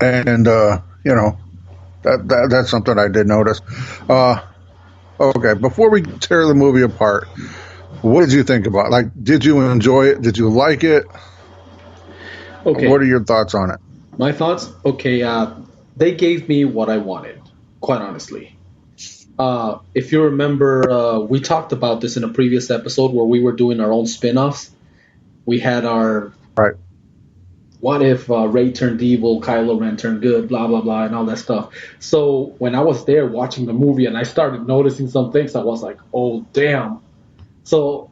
and that's something I did notice. Okay, before we tear the movie apart, what did you think about it? Like, did you enjoy it? Did you like it? Okay, What are your thoughts on it? my thoughts. Okay, they gave me what I wanted, quite honestly. If you remember, we talked about this in a previous episode where we were doing our own spin-offs. We had our Right. what if Ray turned evil, Kylo Ren turned good, blah blah blah, and all that stuff. So when I was there watching the movie and I started noticing some things, I was like, oh damn. So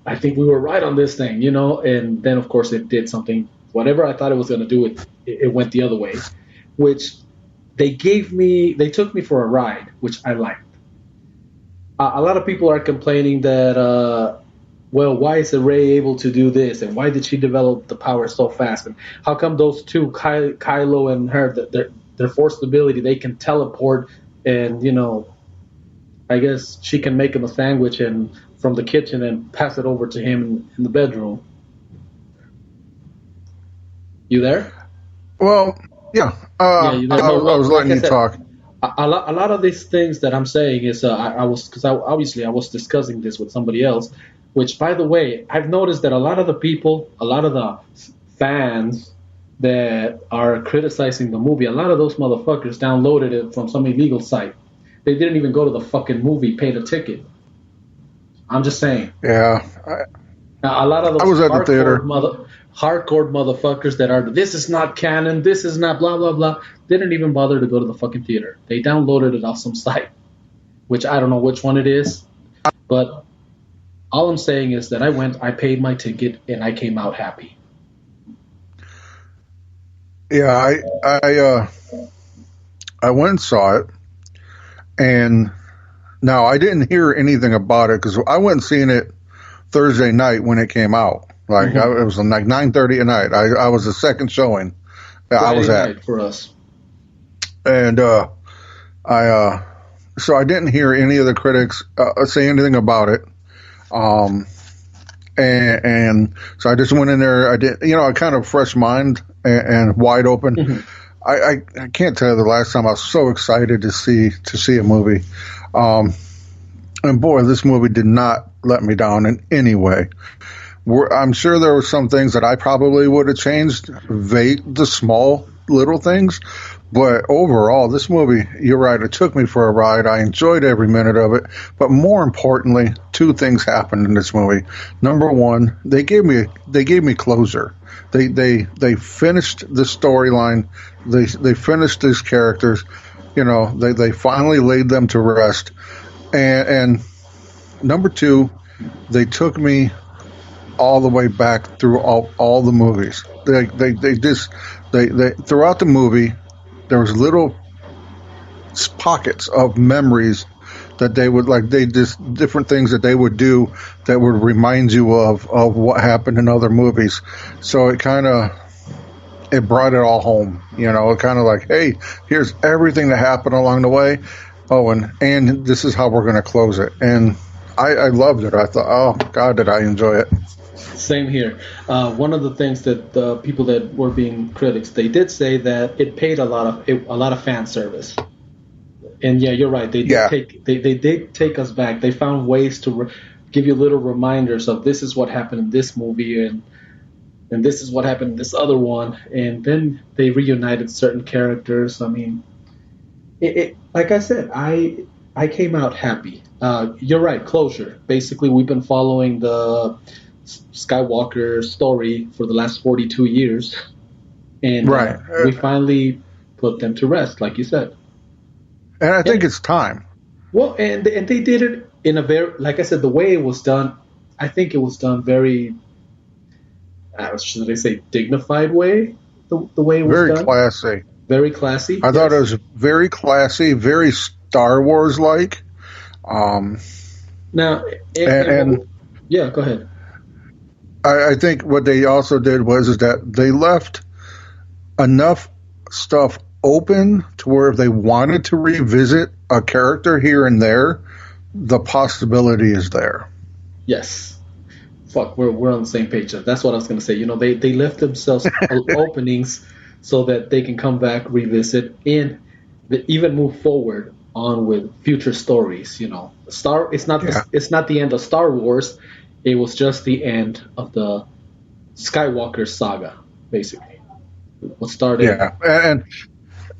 I think we were right on this thing, you know. And then of course it did something. Whatever I thought it was going to do, it went the other way, which they took me for a ride, which I liked. A lot of people are complaining that, well, why is Rey able to do this, and why did she develop the power so fast, and how come those two, Kylo and her, their force ability, they can teleport, and I guess she can make him a sandwich and from the kitchen and pass it over to him in the bedroom. You there? Well, yeah. Yeah, you there? No, I was like letting I you said, talk. a lot of these things that I'm saying is I was because obviously I was discussing this with somebody else, which by the way I've noticed that a lot of the people, a lot of the fans that are criticizing the movie, a lot of those motherfuckers downloaded it from some illegal site. They didn't even go to the fucking movie, paid a ticket. I'm just saying. Yeah. Now, a lot of I those was at the theater. hardcore motherfuckers that are this is not canon, this is not blah blah blah, didn't even bother to go to the fucking theater. They downloaded it off some site, which I don't know which one it is, but all I'm saying is that I went, I paid my ticket, and I came out happy. Yeah, I went and saw it, and now I didn't hear anything about it because I went and seen it Thursday night when it came out. Like it was like 9:30 at night. I was the second showing that I was Friday at, night for us. and so I didn't hear any of the critics say anything about it. And so I just went in there. I did, I kind of fresh mind and wide open. I can't tell you the last time I was so excited to see a movie. And boy, this movie did not let me down in any way. I'm sure there were some things that I probably would have changed, the small little things. But overall, this movie, you're right, it took me for a ride. I enjoyed every minute of it. But more importantly, two things happened in this movie. Number one, they gave me closure. They finished the storyline. They finished these characters. They finally laid them to rest. And number two, they took me all the way back through all the movies. They throughout the movie, there was little pockets of memories that they just different things that they would do that would remind you of what happened in other movies. So it brought it all home. It kind of like, hey, here's everything that happened along the way. Oh, and this is how we're going to close it. And I loved it. I thought, oh God, did I enjoy it. Same here. One of the things that the people that were being critics, they did say that it paid a lot of fan service. And yeah, you're right. They did take us back. They found ways to give you little reminders of this is what happened in this movie and this is what happened in this other one. And then they reunited certain characters. I mean, like I said, I came out happy. You're right. Closure. Basically, we've been following the Skywalker story for the last 42 years, and right. We finally put them to rest, like you said. And I think it's time. Well, and they did it in a very, like I said, the way it was done. I think it was done very, should I say, dignified way. The way it was very done. Classy. Very classy. I thought it was very classy, very Star Wars like. Now, and yeah, go ahead. I think what they also did was that they left enough stuff open to where if they wanted to revisit a character here and there, the possibility is there. Yes. Fuck, we're on the same page. That's what I was going to say. They left themselves openings so that they can come back, revisit, and even move forward on with future stories. It's not the end of Star Wars. It was just the end of the Skywalker saga, basically. What started? Yeah, and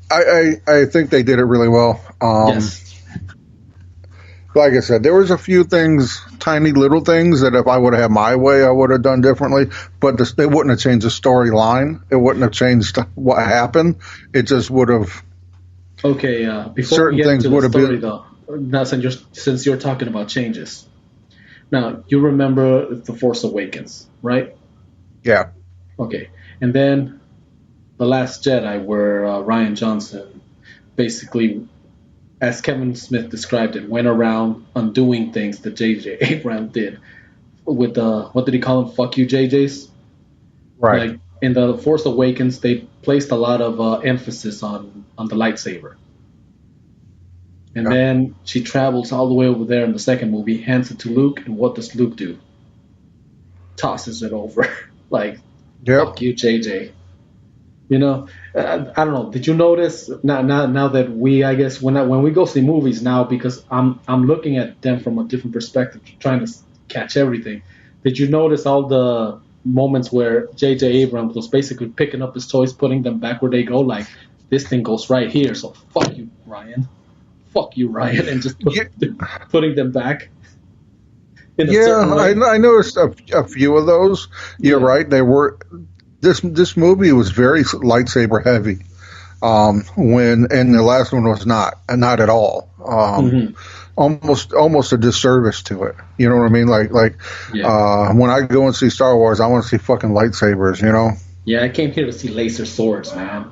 I think they did it really well. Yes. Like I said, there was a few things, tiny little things that if I would have had my way, I would have done differently. But it wouldn't have changed the storyline. It wouldn't have changed what happened. It just would have. Okay. Before certain we get things into would the have story, been. though, now since you're talking about changes, now you remember the Force Awakens, right? Yeah. Okay, and then the Last Jedi, where Ryan Johnson basically, as Kevin Smith described it, went around undoing things that J.J. Abrams did with the, what did he call them? Fuck you, JJs. Right. Like in the Force Awakens, they placed a lot of emphasis on the lightsaber, and Yeah. then she travels all the way over there in the second movie, hands it to Luke, and what does Luke do? Tosses it over, like Yep. fuck you, JJ. I don't know. Did you notice now that I guess when we go see movies now, because I'm looking at them from a different perspective, trying to catch everything. Did you notice all the moments where J.J. Abrams was basically picking up his toys, putting them back where they go? Like, this thing goes right here, so fuck you, Ryan. Fuck you, Ryan, and just putting them back. Yeah, I noticed a few of those. You're right. They were. This movie was very lightsaber heavy. And the last one was not at all. Almost a disservice to it. You know what I mean? Like when I go and see Star Wars, I want to see fucking lightsabers. You know? Yeah, I came here to see laser swords, man.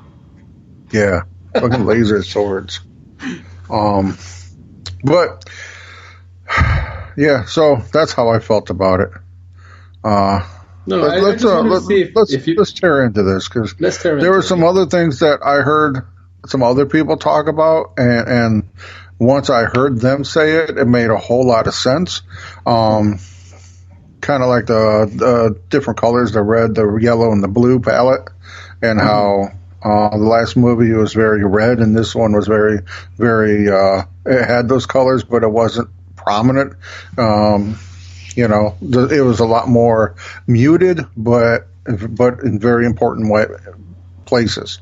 Yeah, fucking laser swords. But yeah, so that's how I felt about it. Let's tear into this, because there were some other things that I heard some other people talk about, and once I heard them say it, it made a whole lot of sense. Kind of like the different colors, the red, the yellow, and the blue palette, and how the last movie was very red, and this one was very, very. It had those colors, but it wasn't prominent. It was a lot more muted, but in very important places.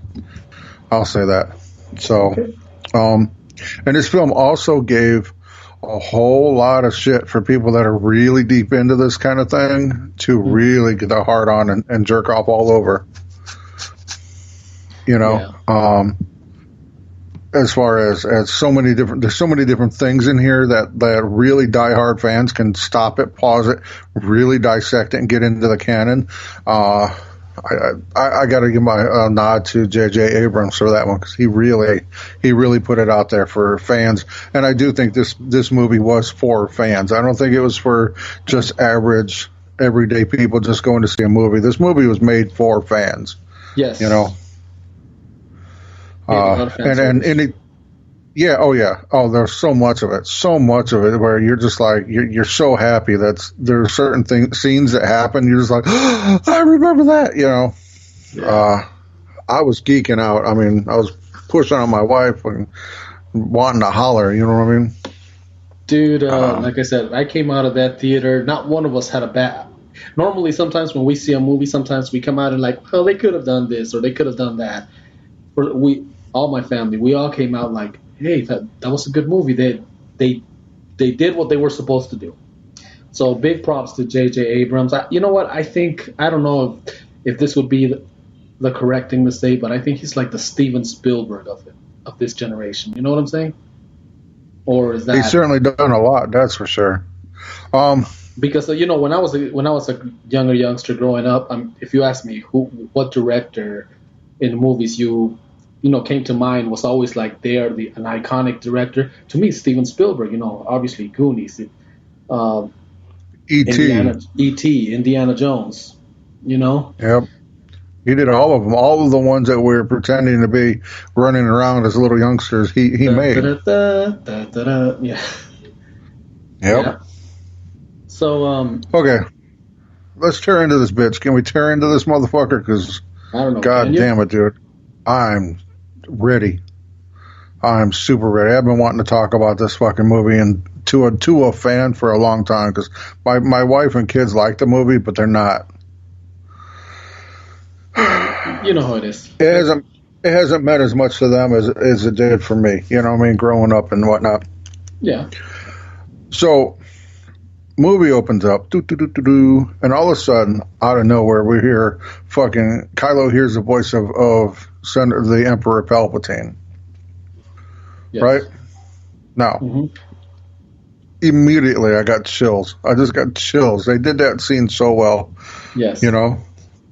I'll say that. So, and this film also gave a whole lot of shit for people that are really deep into this kind of thing to really get their heart on and jerk off all over. As far as there's so many different things in here that really diehard fans can stop it, pause it, really dissect it, and get into the canon. I got to give my nod to J.J. Abrams for that one, because he really put it out there for fans, and I do think this movie was for fans. I don't think it was for just average everyday people just going to see a movie. This movie was made for fans. Yes. There's so much of it where you're just like you're so happy that there are certain scenes that happen. You're just like, oh, I remember that. I was geeking out. I mean, I was pushing on my wife and wanting to holler. You know what I mean? Dude, like I said, I came out of that theater. Not one of us had a bad. Normally, sometimes when we see a movie, sometimes we come out and like, well, they could have done this or they could have done that. All my family, we all came out like, hey, that was a good movie. They did what they were supposed to do. So big props to J.J. Abrams. You know what? I don't know if this would be the correct thing to say, but I think he's like the Steven Spielberg of this generation. You know what I'm saying? Or is that he's certainly done a lot? That's for sure. Because when I was a younger youngster growing up, if you ask me what director in the movies came to mind, was always like an iconic director. To me, Steven Spielberg, obviously Goonies, E.T., Indiana Jones, Yep. He did all of them. All of the ones that we're pretending to be running around as little youngsters, he made. Yeah. Yep. Yeah. So, okay. Let's tear into this bitch. Can we tear into this motherfucker? Because, I don't know. God damn it, dude. I'm ready. I'm super ready. I've been wanting to talk about this fucking movie and to a fan for a long time because my wife and kids like the movie, but they're not. You know how it is. It hasn't meant as much to them as it did for me. You know what I mean? Growing up and whatnot. Yeah. So, movie opens up, and all of a sudden, out of nowhere, we hear fucking Kylo hears the voice of Senator the Emperor Palpatine. Yes. Right? Now, immediately I got chills. I just got chills. They did that scene so well. Yes. You know?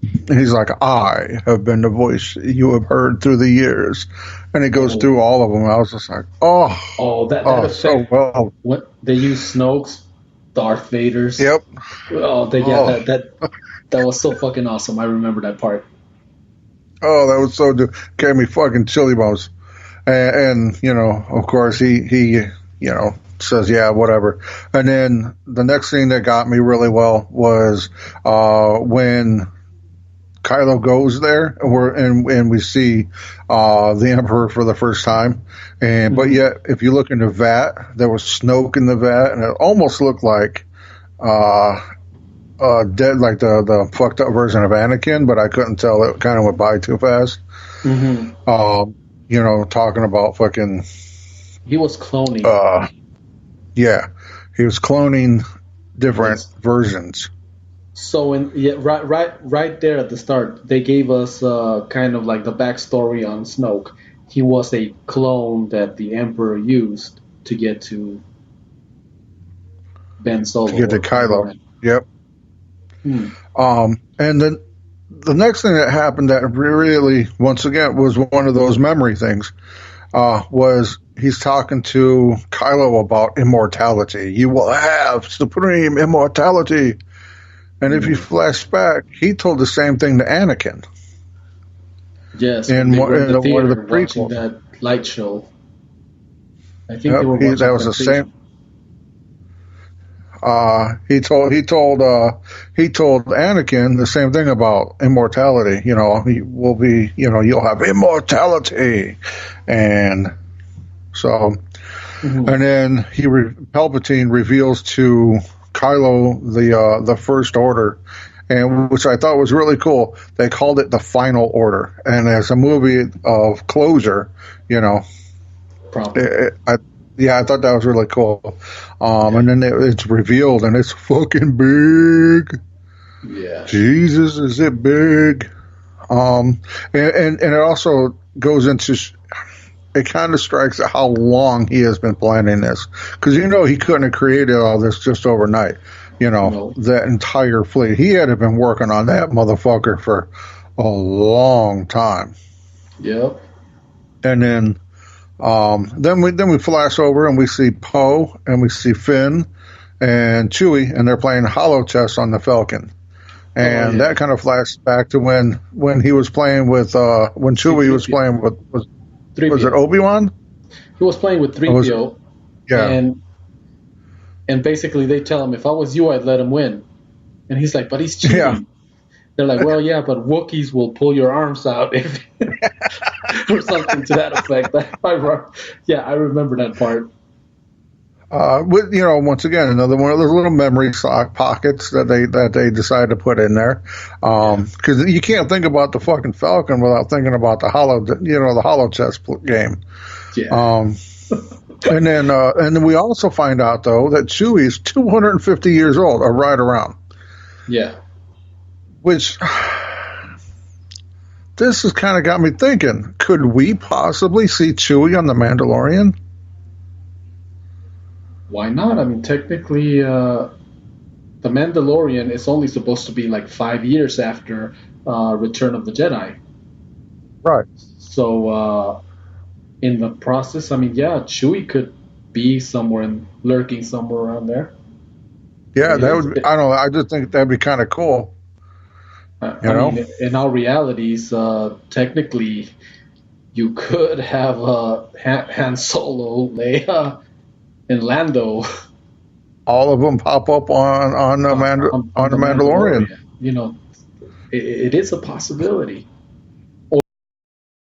And he's like, I have been the voice you have heard through the years. And he goes through all of them. I was just like, that effect. So well. What they use Snoke's, Darth Vader's. Yep. That was so fucking awesome. I remember that part. Oh, that was so gave me fucking chilly bumps. And you know, of course, he says, yeah, whatever. And then the next thing that got me really well was when Kylo goes there, and we see the Emperor for the first time. And but yet, if you look in the vat, there was Snoke in the vat, and it almost looked like dead, like the fucked up version of Anakin, but I couldn't tell. It kind of went by too fast. Talking about fucking. He was cloning. Yeah, he was cloning different versions. So right there at the start, they gave us kind of like the backstory on Snoke. He was a clone that the Emperor used to get to Ben Solo. To get to Kylo. Yep. And then the next thing that happened that really, once again, was one of those memory things, was he's talking to Kylo about immortality. You will have supreme immortality. And if you flash back, he told the same thing to Anakin. Yes, in one of the prequels. That light show. I think they were watching that was the same. He told Anakin the same thing about immortality. You know, he will be. You know, you'll have immortality, and so, and then Palpatine reveals to Kylo the First Order, and which I thought was really cool. They called it the Final Order, and as a movie of closure, you know, I thought that was really cool. And then it's revealed, and it's fucking big. Yeah, Jesus, is it big? And it also goes into. It kind of strikes at how long he has been planning this, because he couldn't have created all this just overnight. That entire fleet. He had been working on that motherfucker for a long time. Yep. And then we flash over and we see Poe and we see Finn and Chewie, and they're playing hollow chess on the Falcon. And that kind of flashed back to when he was playing with when Chewie was playing with was it Obi-Wan? He was playing with 3PO. Yeah. And basically they tell him, if I was you, I'd let him win. And he's like, but he's cheating. Yeah. They're like, well, yeah, but Wookiees will pull your arms out if or something to that effect. I remember that part. Once again, another one of those little memory sock pockets that they decided to put in there, because you can't think about the fucking Falcon without thinking about the hollow chess game. Yeah. And then we also find out though that Chewie is 250 years old, or right around. Yeah. Which this has kind of got me thinking: could we possibly see Chewie on The Mandalorian? Why not? I mean, technically, The Mandalorian is only supposed to be like 5 years after Return of the Jedi. Right. So, in the process, I mean, yeah, Chewie could be lurking somewhere around there. Yeah, that would. I don't know. I just think that'd be kind of cool. I mean, in our realities, technically, you could have Han Solo, Leia, and Lando. All of them pop up on the Mandalorian. You know, it is a possibility.